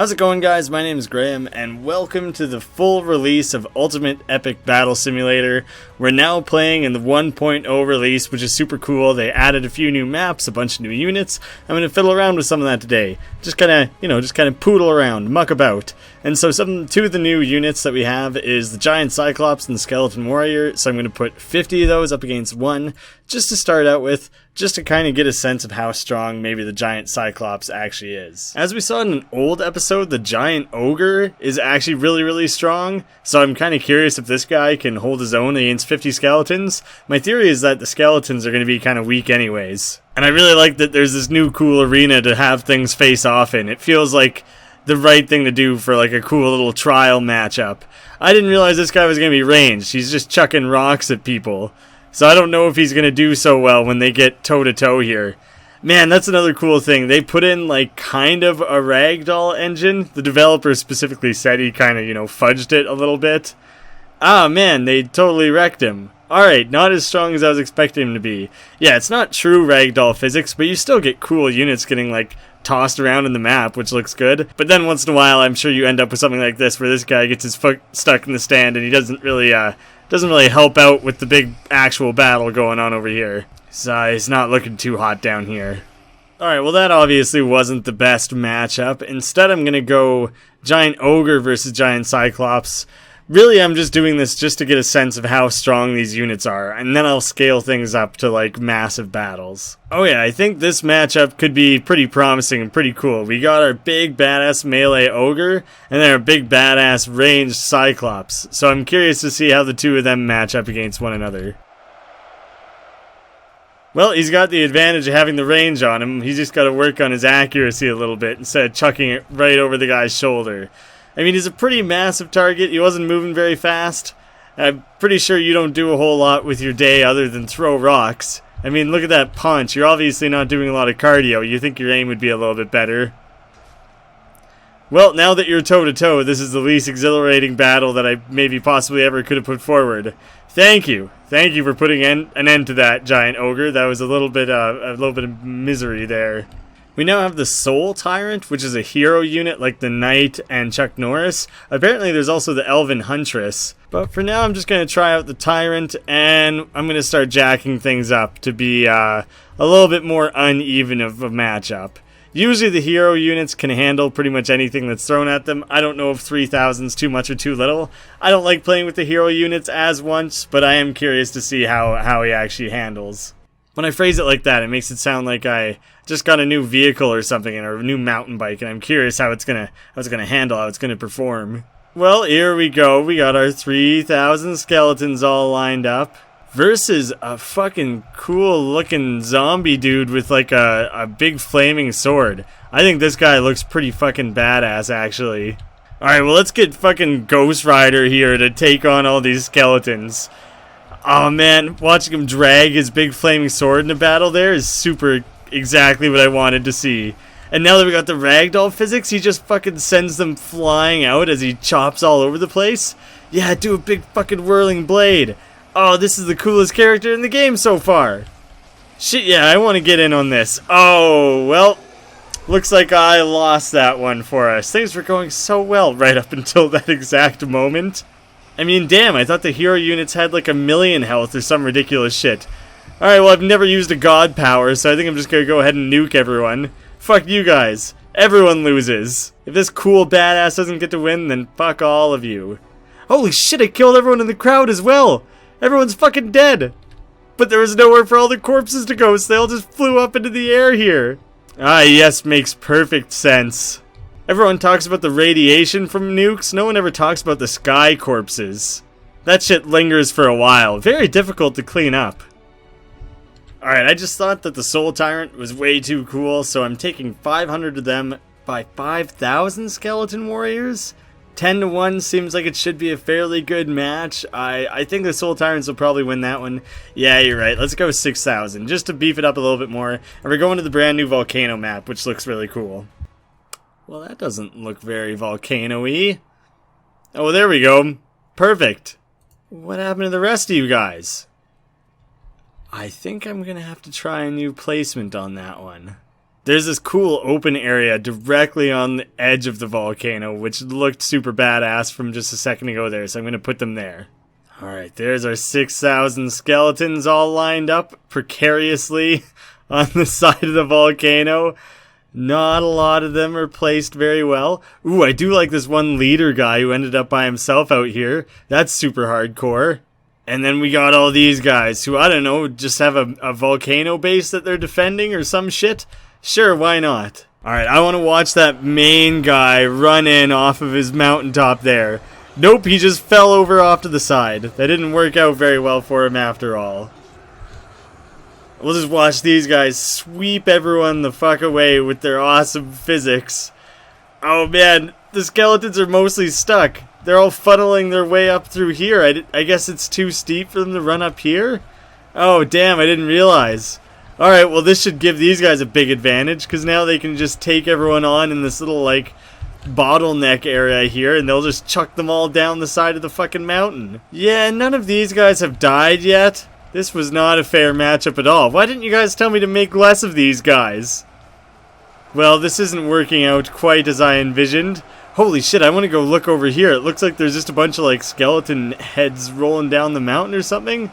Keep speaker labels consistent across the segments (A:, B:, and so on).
A: How's it going, guys? My name is Graham, and welcome to the full release of Ultimate Epic Battle Simulator. We're now playing in the 1.0 release, which is super cool. They added a few new maps, a bunch of new units. I'm going to fiddle around with some of that today. Just kind of poodle around, muck about. And so two of the new units that we have is the Giant Cyclops and the Skeleton Warrior. So I'm going to put 50 of those up against one, just to start out with, just to kind of get a sense of how strong maybe the Giant Cyclops actually is. As we saw in an old episode, the Giant Ogre is actually really strong, so I'm kind of curious if this guy can hold his own against 50 skeletons. My theory is that the skeletons are going to be kind of weak anyways. And I really like that there's this new cool arena to have things face off in. It feels like the right thing to do for like a cool little trial matchup. I didn't realize this guy was going to be ranged. He's just chucking rocks at people. So I don't know if he's going to do so well when they get toe-to-toe here. Man, that's another cool thing. They put in, like, kind of a Ragdoll engine. The developer specifically said he kind of, fudged it a little bit. Ah, man, they totally wrecked him. Alright, not as strong as I was expecting him to be. Yeah, it's not true Ragdoll physics, but you still get cool units getting, like, tossed around in the map, which looks good. But then once in a while, I'm sure you end up with something like this, where this guy gets his foot stuck in the stand and he doesn't really help out with the big actual battle going on over here. So he's not looking too hot down here. Alright, well that obviously wasn't the best matchup. Instead I'm going to go Giant Ogre versus Giant Cyclops. Really, I'm just doing this just to get a sense of how strong these units are, and then I'll scale things up to, like, massive battles. Oh yeah, I think this matchup could be pretty promising and pretty cool. We got our big badass melee Ogre, and then our big badass ranged Cyclops. So I'm curious to see how the two of them match up against one another. Well, he's got the advantage of having the range on him. He's just got to work on his accuracy a little bit instead of chucking it right over the guy's shoulder. I mean, he's a pretty massive target. He wasn't moving very fast. I'm pretty sure you don't do a whole lot with your day other than throw rocks. I mean, look at that punch. You're obviously not doing a lot of cardio. You think your aim would be a little bit better. Well, now that you're toe-to-toe, this is the least exhilarating battle that I maybe possibly ever could have put forward. Thank you. Thank you for putting an end to that, Giant Ogre. That was a little bit of misery there. We now have the Soul Tyrant, which is a hero unit like the Knight and Chuck Norris. Apparently there's also the Elven Huntress. But for now I'm just going to try out the Tyrant, and I'm going to start jacking things up to be a little bit more uneven of a matchup. Usually the hero units can handle pretty much anything that's thrown at them. I don't know if 3,000 is too much or too little. I don't like playing with the hero units as once, but I am curious to see how he actually handles. When I phrase it like that, it makes it sound like I just got a new vehicle or something, or a new mountain bike, and I'm curious how it's gonna handle, how it's gonna perform. Well, here we go. We got our 3,000 skeletons all lined up versus a fucking cool-looking zombie dude with like a big flaming sword. I think this guy looks pretty fucking badass, actually. All right, well, let's get fucking Ghost Rider here to take on all these skeletons. Oh man, watching him drag his big flaming sword in a battle there is super exactly what I wanted to see. And now that we got the Ragdoll physics, he just fucking sends them flying out as he chops all over the place. Yeah, do a big fucking whirling blade. Oh, this is the coolest character in the game so far. Shit, yeah, I want to get in on this. Oh, well, looks like I lost that one for us. Things were going so well right up until that exact moment. I mean, damn, I thought the hero units had like 1,000,000 health or some ridiculous shit. Alright, well, I've never used a god power, so I think I'm just gonna go ahead and nuke everyone. Fuck you guys. Everyone loses. If this cool badass doesn't get to win, then fuck all of you. Holy shit, I killed everyone in the crowd as well! Everyone's fucking dead! But there was nowhere for all the corpses to go, so they all just flew up into the air here. Ah, yes, makes perfect sense. Everyone talks about the radiation from nukes. No one ever talks about the sky corpses. That shit lingers for a while. Very difficult to clean up. Alright, I just thought that the Soul Tyrant was way too cool, so I'm taking 500 of them by 5,000 skeleton warriors. 10-1 seems like it should be a fairly good match. I think the Soul Tyrants will probably win that one. Yeah, you're right. Let's go 6,000, just to beef it up a little bit more. And we're going to the brand new Volcano map, which looks really cool. Well, that doesn't look very volcano-y. Oh, there we go. Perfect. What happened to the rest of you guys? I think I'm going to have to try a new placement on that one. There's this cool open area directly on the edge of the volcano, which looked super badass from just a second ago there, so I'm going to put them there. Alright, there's our 6,000 skeletons all lined up precariously on the side of the volcano. Not a lot of them are placed very well. Ooh, I do like this one leader guy who ended up by himself out here. That's super hardcore. And then we got all these guys who, I don't know, just have a volcano base that they're defending or some shit. Sure, why not? Alright, I want to watch that main guy run in off of his mountaintop there. Nope, he just fell over off to the side. That didn't work out very well for him after all. We'll just watch these guys sweep everyone the fuck away with their awesome physics. Oh man, the skeletons are mostly stuck. They're all funneling their way up through here. I guess it's too steep for them to run up here? Oh damn, I didn't realize. Alright, well this should give these guys a big advantage, because now they can just take everyone on in this little, like, bottleneck area here, and they'll just chuck them all down the side of the fucking mountain. Yeah, none of these guys have died yet. This was not a fair matchup at all. Why didn't you guys tell me to make less of these guys? Well, this isn't working out quite as I envisioned. Holy shit, I want to go look over here. It looks like there's just a bunch of, like, skeleton heads rolling down the mountain or something.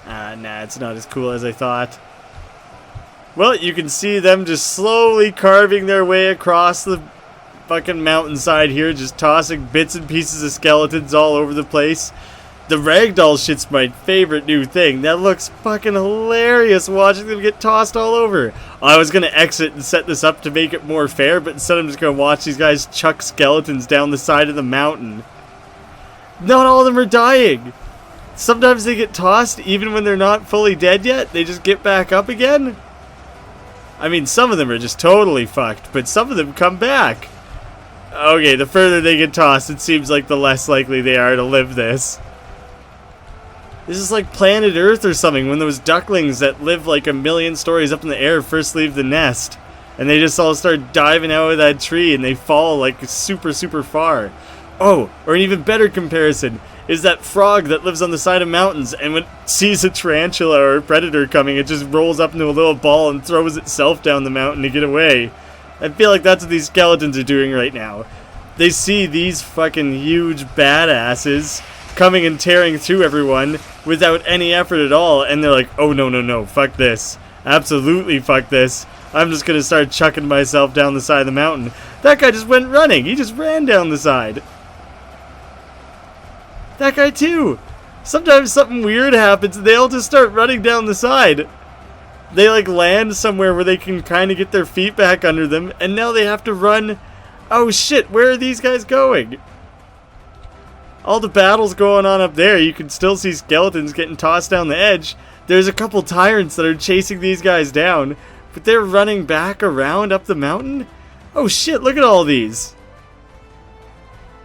A: Nah, it's not as cool as I thought. Well, you can see them just slowly carving their way across the fucking mountainside here, just tossing bits and pieces of skeletons all over the place. The Ragdoll shit's my favorite new thing. That looks fucking hilarious watching them get tossed all over. I was going to exit and set this up to make it more fair, but instead I'm just going to watch these guys chuck skeletons down the side of the mountain. Not all of them are dying. Sometimes they get tossed even when they're not fully dead yet. They just get back up again. I mean, some of them are just totally fucked, but some of them come back. Okay, the further they get tossed, it seems like the less likely they are to live this. This is like Planet Earth or something, when those ducklings that live like a million stories up in the air first leave the nest. And they just all start diving out of that tree and they fall like super, super far. Oh, or an even better comparison is that frog that lives on the side of mountains, and when it sees a tarantula or a predator coming, it just rolls up into a little ball and throws itself down the mountain to get away. I feel like that's what these skeletons are doing right now. They see these fucking huge badasses coming and tearing through everyone without any effort at all, and they're like, oh no, fuck this. Absolutely fuck this. I'm just gonna start chucking myself down the side of the mountain. That guy just went running. He just ran down the side. That guy too. Sometimes something weird happens and they all just start running down the side. They like land somewhere where they can kind of get their feet back under them, and now they have to run. Oh shit, where are these guys going? All the battles going on up there, you can still see skeletons getting tossed down the edge. There's a couple tyrants that are chasing these guys down, but they're running back around up the mountain? Oh shit, look at all these.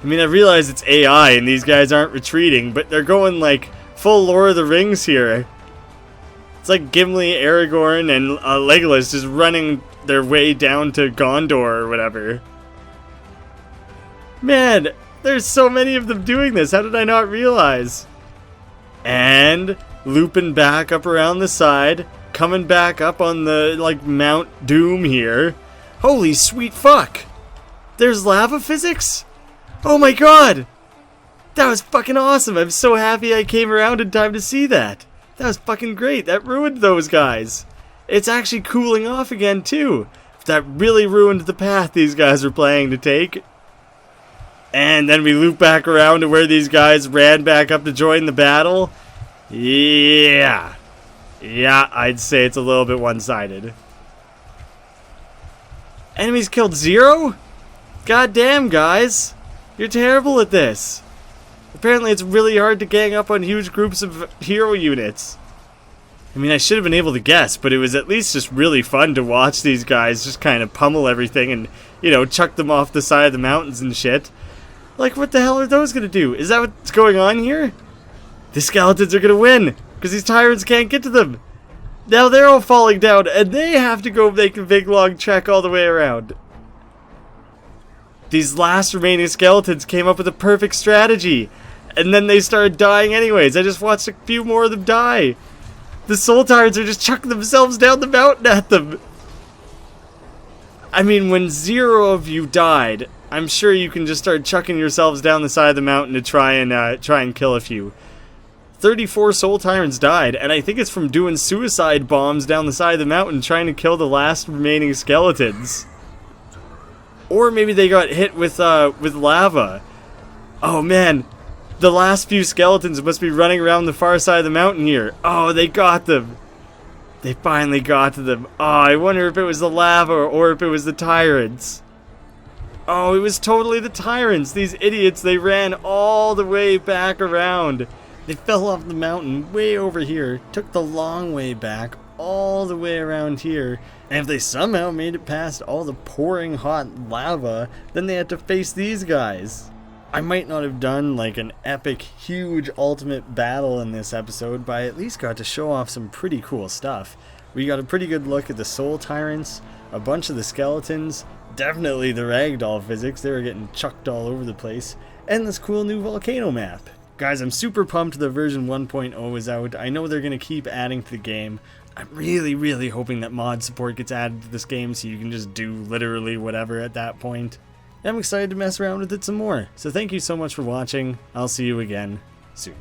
A: I mean, I realize it's AI and these guys aren't retreating, but they're going like full Lord of the Rings here. It's like Gimli, Aragorn, and Legolas just running their way down to Gondor or whatever. Man, there's so many of them doing this. How did I not realize? And looping back up around the side, coming back up on the like Mount Doom here. Holy sweet fuck! There's lava physics? Oh my god! That was fucking awesome. I'm so happy I came around in time to see that. That was fucking great. That ruined those guys. It's actually cooling off again too. That really ruined the path these guys were planning to take. And then we loop back around to where these guys ran back up to join the battle. Yeah, I'd say it's a little bit one-sided. Enemies killed 0? God damn, guys. You're terrible at this. Apparently it's really hard to gang up on huge groups of hero units. I mean, I should have been able to guess, but it was at least just really fun to watch these guys just kind of pummel everything and, you know, chuck them off the side of the mountains and shit. Like, what the hell are those gonna do? Is that what's going on here? The skeletons are gonna win, because these tyrants can't get to them. Now they're all falling down, and they have to go make a big long trek all the way around. These last remaining skeletons came up with a perfect strategy, and then they started dying anyways. I just watched a few more of them die. The Soul Tyrants are just chucking themselves down the mountain at them. I mean, when 0 of you died, I'm sure you can just start chucking yourselves down the side of the mountain to try and kill a few. 34 Soul Tyrants died, and I think it's from doing suicide bombs down the side of the mountain trying to kill the last remaining skeletons. Or maybe they got hit with lava. Oh man, the last few skeletons must be running around the far side of the mountain here. Oh, they got them. They finally got to them. Oh, I wonder if it was the lava or if it was the tyrants. Oh, it was totally the tyrants. These idiots, they ran all the way back around. They fell off the mountain way over here, took the long way back, all the way around here. And if they somehow made it past all the pouring hot lava, then they had to face these guys. I might not have done like an epic, huge ultimate battle in this episode, but I at least got to show off some pretty cool stuff. We got a pretty good look at the Soul Tyrants, a bunch of the skeletons, definitely the Ragdoll physics, they were getting chucked all over the place, and this cool new Volcano map. Guys, I'm super pumped the version 1.0 is out. I know they're going to keep adding to the game. I'm really hoping that mod support gets added to this game so you can just do literally whatever at that point. I'm excited to mess around with it some more. So thank you so much for watching. I'll see you again soon.